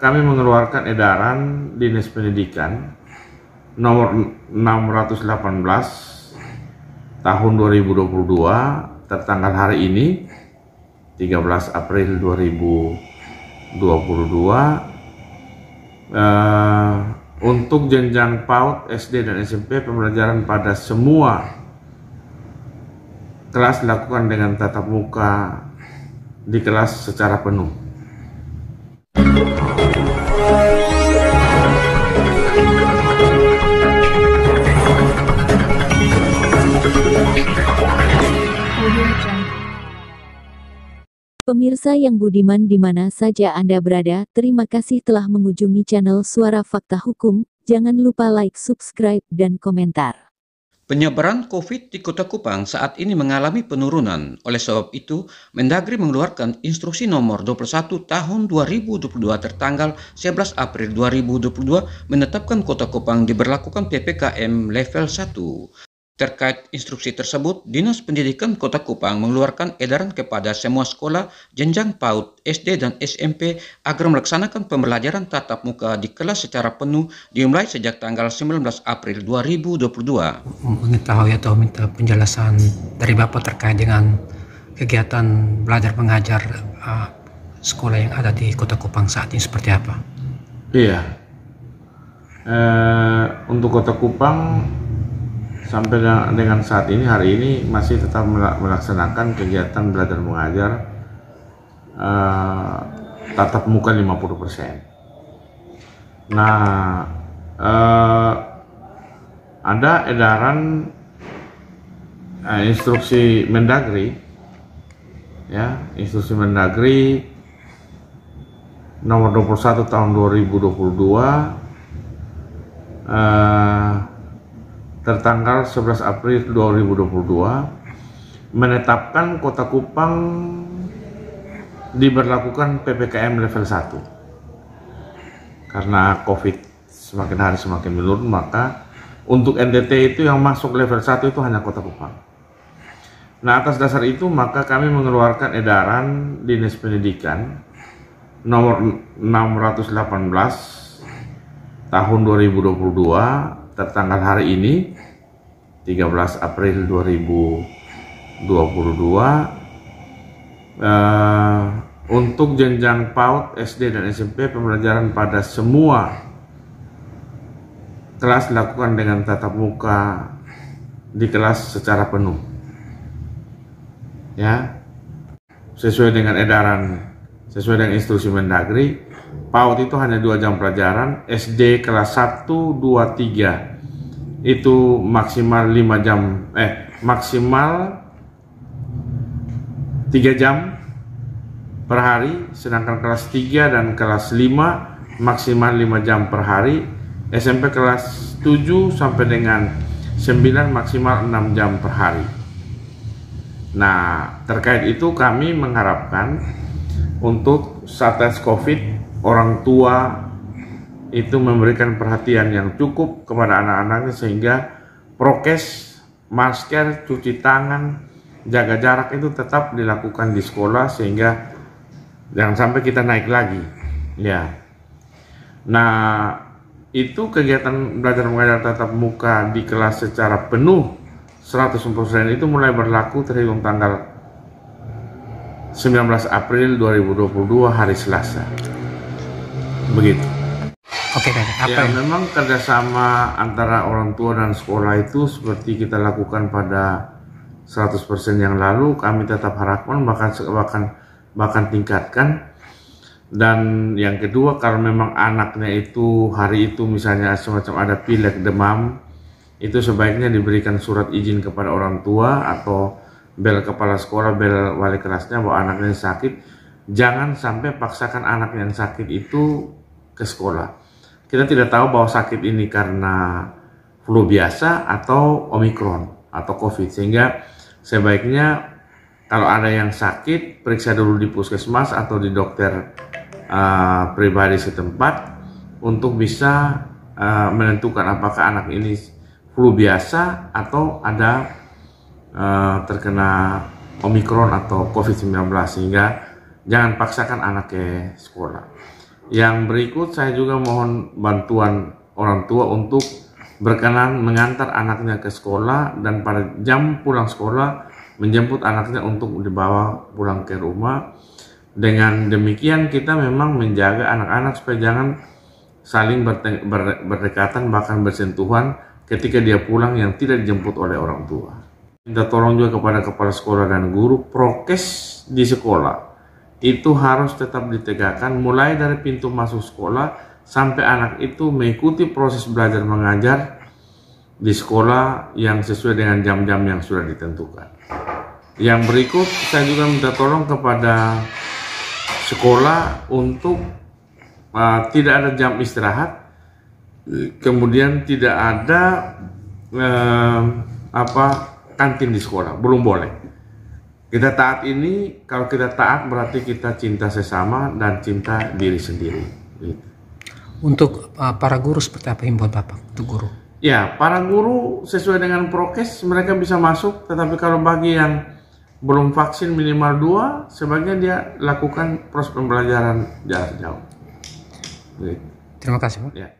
kami mengeluarkan edaran Dinas Pendidikan nomor 618 tahun 2022 tertanggal hari ini 13 April 2022 untuk jenjang PAUD, SD dan SMP pembelajaran pada semua kelas dilakukan dengan tatap muka di kelas secara penuh. Pemirsa yang budiman di mana saja Anda berada, terima kasih telah mengunjungi channel Suara Fakta Hukum. Jangan lupa like, subscribe, dan komentar. Penyebaran COVID di Kota Kupang saat ini mengalami penurunan. Oleh sebab itu, Mendagri mengeluarkan Instruksi Nomor 21 Tahun 2022 tertanggal 11 April 2022 menetapkan Kota Kupang diberlakukan PPKM level 1. Terkait instruksi tersebut, Dinas Pendidikan Kota Kupang mengeluarkan edaran kepada semua sekolah jenjang PAUD, SD dan SMP agar melaksanakan pembelajaran tatap muka di kelas secara penuh dimulai sejak tanggal 19 April 2022. Mengetahui atau minta penjelasan dari Bapak terkait dengan kegiatan belajar mengajar sekolah yang ada di Kota Kupang saat ini seperti apa? Iya, untuk Kota Kupang sampai dengan saat ini, hari ini masih tetap melaksanakan kegiatan belajar mengajar tatap muka 50%. Nah, ada edaran instruksi Mendagri, ya, instruksi Mendagri nomor 21 tahun 2022 tertanggal 11 April 2022 menetapkan Kota Kupang diberlakukan PPKM level 1. Karena COVID semakin hari semakin menurun, maka untuk NTT itu yang masuk level 1 itu hanya Kota Kupang. Nah, atas dasar itu maka kami mengeluarkan edaran Dinas Pendidikan nomor 618 tahun 2022 tertanggal hari ini 13 April 2022 untuk jenjang PAUD, SD dan SMP pembelajaran pada semua kelas dilakukan dengan tatap muka di kelas secara penuh, ya, sesuai dengan edaran, sesuai dengan instruksi Mendagri. PAUD itu hanya 2 jam pelajaran, SD kelas 1, 2, 3 itu maksimal 5 jam, maksimal 3 jam per hari, sedangkan kelas 3 dan kelas 5 maksimal 5 jam per hari, SMP kelas 7 sampai dengan 9 maksimal 6 jam per hari. Nah, terkait itu kami mengharapkan untuk Satgas COVID, orang tua itu memberikan perhatian yang cukup kepada anak-anaknya sehingga prokes, masker, cuci tangan, jaga jarak itu tetap dilakukan di sekolah sehingga jangan sampai kita naik lagi, ya. Nah, itu kegiatan belajar mengajar tatap muka di kelas secara penuh 100% itu mulai berlaku terhitung tanggal 19 April 2022 hari Selasa. Begitu. Oke, ya, memang kerjasama antara orang tua dan sekolah itu seperti kita lakukan pada 100% yang lalu, kami tetap harapkan bahkan tingkatkan. Dan yang kedua, kalau memang anaknya itu hari itu misalnya semacam ada pilek, demam, itu sebaiknya diberikan surat izin kepada orang tua atau bel kepala sekolah, bel wali kelasnya bahwa anaknya sakit. Jangan sampai paksakan anak yang sakit itu ke sekolah. Kita tidak tahu bahwa sakit ini karena flu biasa atau Omikron atau COVID, sehingga sebaiknya kalau ada yang sakit periksa dulu di puskesmas atau di dokter pribadi setempat untuk bisa menentukan apakah anak ini flu biasa atau ada terkena Omikron atau COVID-19, sehingga jangan paksakan anak ke sekolah. Yang berikut saya juga mohon bantuan orang tua untuk berkenan mengantar anaknya ke sekolah dan pada jam pulang sekolah menjemput anaknya untuk dibawa pulang ke rumah. Dengan demikian kita memang menjaga anak-anak supaya jangan saling berdekatan bahkan bersentuhan ketika dia pulang yang tidak dijemput oleh orang tua. Minta tolong juga kepada kepala sekolah dan guru, prokes di sekolah itu harus tetap ditegakkan mulai dari pintu masuk sekolah sampai anak itu mengikuti proses belajar mengajar di sekolah yang sesuai dengan jam-jam yang sudah ditentukan. Yang berikut saya juga minta tolong kepada sekolah untuk tidak ada jam istirahat, kemudian tidak ada kantin di sekolah, belum boleh. Kita taat ini, kalau kita taat berarti kita cinta sesama dan cinta diri sendiri. Untuk para guru seperti apa himbauan Bapak untuk guru? Ya, para guru sesuai dengan prokes mereka bisa masuk, tetapi kalau bagi yang belum vaksin minimal 2, sebaiknya dia lakukan proses pembelajaran jarak jauh. Terima kasih Pak. Ya.